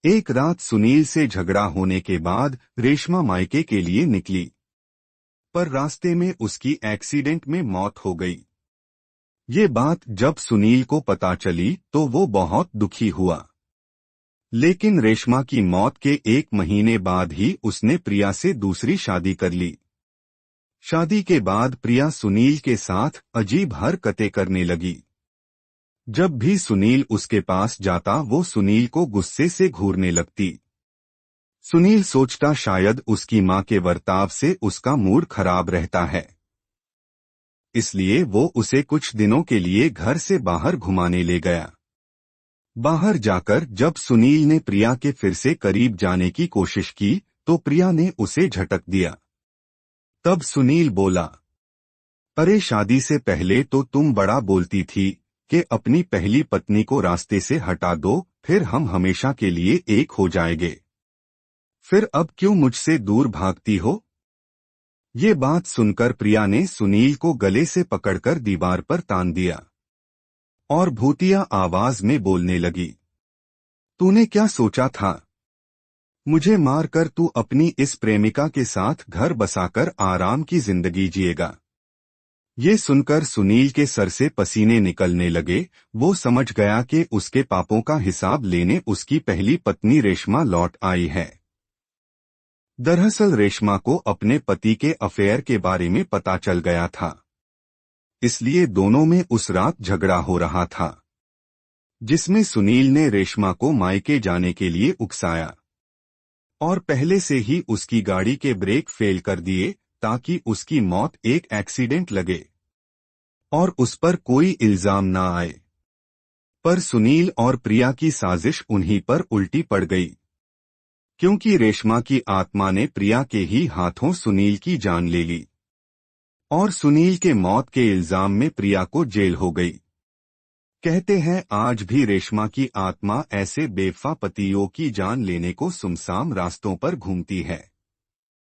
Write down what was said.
एक रात सुनील से झगड़ा होने के बाद रेशमा मायके के लिए निकली, पर रास्ते में उसकी एक्सीडेंट में मौत हो गई। ये बात जब सुनील को पता चली तो वो बहुत दुखी हुआ। लेकिन रेशमा की मौत के 1 महीने बाद ही उसने प्रिया से दूसरी शादी कर ली। शादी के बाद प्रिया सुनील के साथ अजीब हरकतें करने लगी। जब भी सुनील उसके पास जाता वो सुनील को गुस्से से घूरने लगती। सुनील सोचता शायद उसकी मां के बर्ताव से उसका मूड खराब रहता है, इसलिए वो उसे कुछ दिनों के लिए घर से बाहर घुमाने ले गया। बाहर जाकर जब सुनील ने प्रिया के फिर से करीब जाने की कोशिश की तो प्रिया ने उसे झटक दिया। तब सुनील बोला, अरे शादी से पहले तो तुम बड़ा बोलती थी कि अपनी पहली पत्नी को रास्ते से हटा दो, फिर हम हमेशा के लिए एक हो जाएंगे। फिर अब क्यों मुझसे दूर भागती हो? ये बात सुनकर प्रिया ने सुनील को गले से पकड़कर दीवार पर तान दिया और भूतिया आवाज में बोलने लगी, तूने क्या सोचा था? मुझे मारकर तू अपनी इस प्रेमिका के साथ घर बसाकर आराम की जिंदगी जिएगा। ये सुनकर सुनील के सर से पसीने निकलने लगे। वो समझ गया कि उसके पापों का हिसाब लेने उसकी पहली पत्नी रेशमा लौट आई है। दरअसल रेशमा को अपने पति के अफेयर के बारे में पता चल गया था, इसलिए दोनों में उस रात झगड़ा हो रहा था, जिसमें सुनील ने रेशमा को मायके जाने के लिए उकसाया और पहले से ही उसकी गाड़ी के ब्रेक फेल कर दिए ताकि उसकी मौत एक एक्सीडेंट लगे और उस पर कोई इल्जाम ना आए। पर सुनील और प्रिया की साजिश उन्हीं पर उल्टी पड़ गई, क्योंकि रेशमा की आत्मा ने प्रिया के ही हाथों सुनील की जान ले ली और सुनील के मौत के इल्जाम में प्रिया को जेल हो गई। कहते हैं आज भी रेशमा की आत्मा ऐसे बेवफा पतियों की जान लेने को सुमसाम रास्तों पर घूमती है।